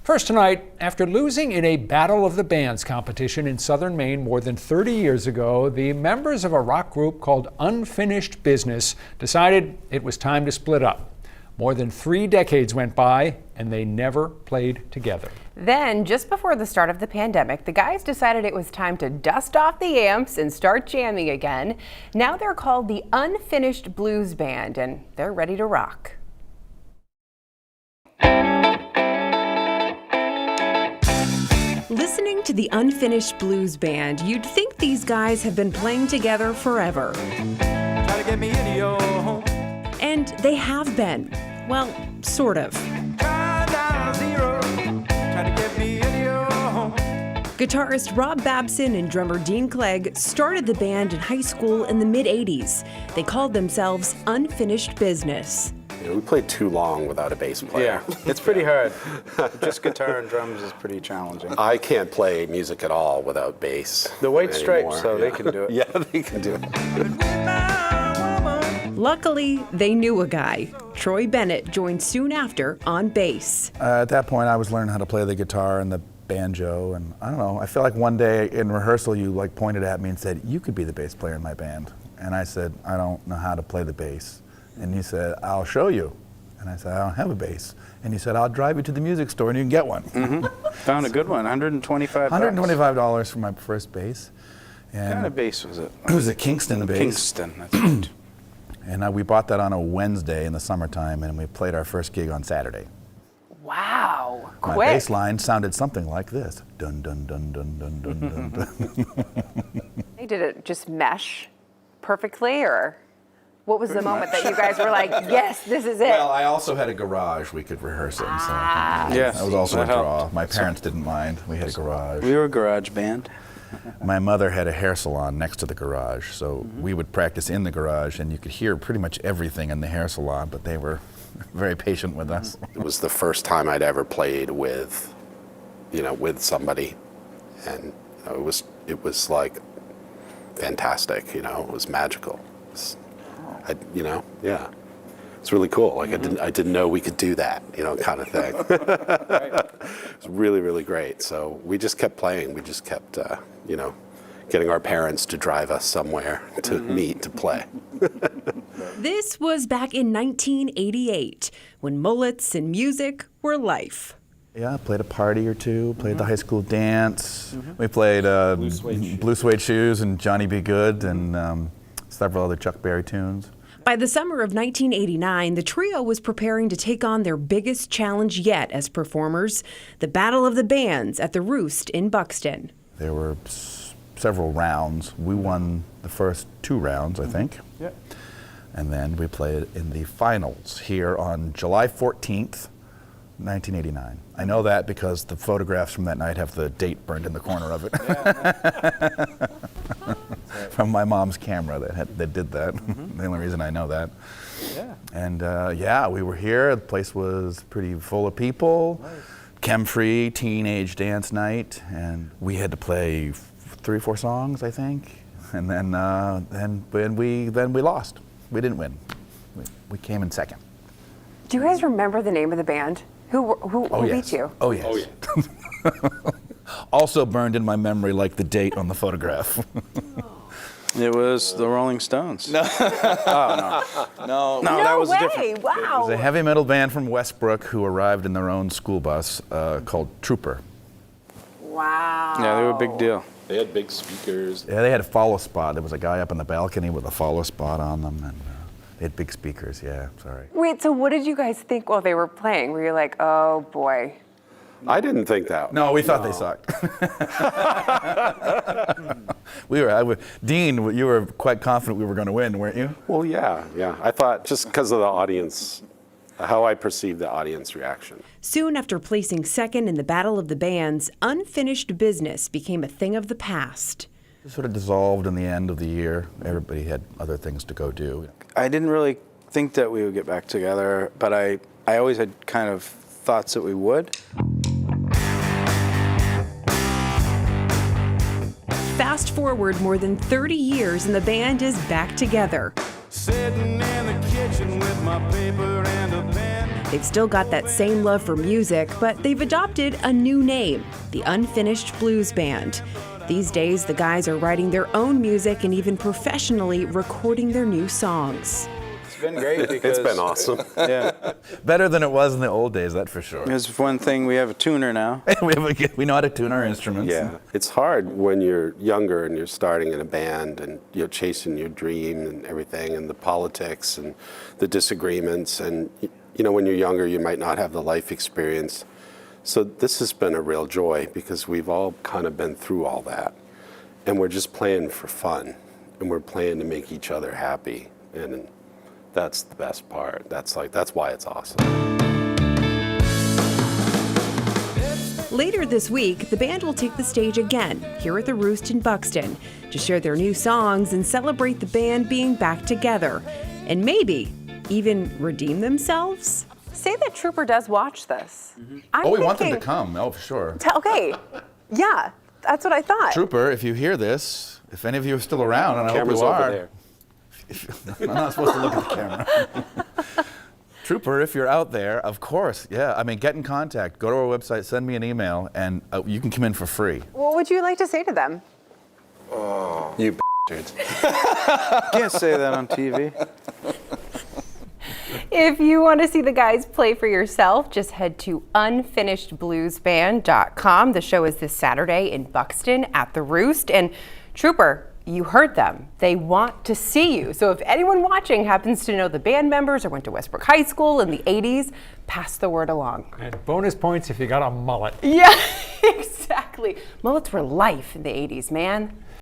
First tonight, after losing in a Battle of the Bands competition in southern Maine more than 30 years ago, the members of a rock group called Unfinished Business decided it was time to split up. More than 3 decades went by, and they never played together. Then, just before the start of the pandemic, the guys decided it was time to dust off the amps and start jamming again. Now they're called the Unfinished Blues Band, and they're ready to rock. Listening to the Unfinished Blues Band, you'd think these guys have been playing together forever. Try to get me into your home. And they have been. Well, sort of. Guitarist Rob Babson and drummer Dean Clegg started the band in high school in the mid-'80s. They called themselves Unfinished Business. You know, we played too long without a bass player. Yeah, it's pretty hard. Just guitar and drums is pretty challenging. I can't play music at all without bass. The White anymore. Stripes, so they can do it. Yeah, they can do it. Luckily, they knew a guy. Troy Bennett joined soon after on bass. At that point, I was learning how to play the guitar and the banjo, and I don't know, I feel like one day in rehearsal you pointed at me and said, "You could be the bass player in my band." And I said, "I don't know how to play the bass." And you said, "I'll show you." And I said, "I don't have a bass." And you said, "I'll drive you to the music store and you can get one." Found a good one, $125. $125 for my first bass. And What kind of bass was it? it was a Kingston bass. Kingston, that's right. And we bought that on a Wednesday in the summertime, and we played our first gig on Saturday. Wow, My quick. bass line sounded something like this. Dun, dun, dun, dun, dun, dun, dun, dun. Did it just mesh perfectly, or what was the moment that you guys were like, yes, this is it? Well, I also had a garage we could rehearse in, so Yes, that was also that a draw. helped. My parents didn't mind. We had a garage. We were a garage band. My mother had a hair salon next to the garage, so we would practice in the garage, and you could hear pretty much everything in the hair salon, but they were very patient with us. It was the first time I'd ever played with, with somebody, and it was like fantastic. It was magical. Yeah. It's really cool. Like I didn't know we could do that, kind of thing. It's really, really great. So we just kept playing. We just kept, getting our parents to drive us somewhere to meet to play. This was back in 1988, when mullets and music were life. Yeah, played a party or two, played the high school dance. We played Blue Suede Shoes and Johnny Be Good and several other Chuck Berry tunes. By the summer of 1989, the trio was preparing to take on their biggest challenge yet as performers, the Battle of the Bands at the Roost in Buxton. There were several rounds. We won the first 2 rounds, I think. Yeah. And then we played in the finals here on July 14th, 1989. I know that because the photographs from that night have the date burned in the corner of it. From my mom's camera that did that. The only reason I know that. Yeah. And we were here. The place was pretty full of people. Nice. Chem-free teenage dance night, and we had to play 3 or 4 songs, I think. And then we lost. We didn't win. We came in second. Do you guys remember the name of the band? Who yes. beat you? Oh, yes. Oh, yeah. Also burned in my memory like the date on the photograph. It was the Rolling Stones. No. No that was way. different. Wow. It was a heavy metal band from Westbrook who arrived in their own school bus called Trooper. Wow. Yeah, they were a big deal. They had big speakers. Yeah, they had a follow spot. There was a guy up on the balcony with a follow spot on them, and they had big speakers. Yeah, sorry. Wait, so what did you guys think while they were playing? Were you like, oh boy? I didn't think that. No, we thought they sucked. Dean, you were quite confident we were going to win, weren't you? Well, yeah. I thought just because of the audience, how I perceived the audience reaction. Soon after placing second in the Battle of the Bands, Unfinished Business became a thing of the past. It sort of dissolved in the end of the year. Everybody had other things to go do. I didn't really think that we would get back together, but I always had kind of thoughts that we would. Fast forward more than 30 years and the band is back together. Sitting in the kitchen with my paper and a pen. They've still got that same love for music, but they've adopted a new name, the Unfinished Blues Band. These days, the guys are writing their own music and even professionally recording their new songs. It's been great because It's been awesome. yeah. Better than it was in the old days, that's for sure. There's one thing, we have a tuner now. we know how to tune our instruments. Yeah, it's hard when you're younger and you're starting in a band and you're chasing your dream and everything, and the politics and the disagreements, and you know, when you're younger you might not have the life experience. So this has been a real joy because we've all kind of been through all that, and we're just playing for fun, and we're playing to make each other happy, and that's the best part. That's why it's awesome. Later this week, the band will take the stage again here at the Roost in Buxton to share their new songs and celebrate the band being back together, and maybe even redeem themselves. Say that Trooper does watch this. Oh, we want them to come. Oh, for sure. Okay, yeah, that's what I thought. Trooper, if you hear this, if any of you are still around, and I hope Camera's you over are. there. I'm not supposed to look at the camera. Trooper, if you're out there, of course, yeah. I mean, get in contact. Go to our website, send me an email, and you can come in for free. What would you like to say to them? You bastards. Can't say that on TV. If you want to see the guys play for yourself, just head to unfinishedbluesband.com. The show is this Saturday in Buxton at the Roost. And Trooper, you heard them. They want to see you. So if anyone watching happens to know the band members or went to Westbrook High School in the 80s, pass the word along. And bonus points if you got a mullet. Yeah, exactly. Mullets were life in the 80s, man.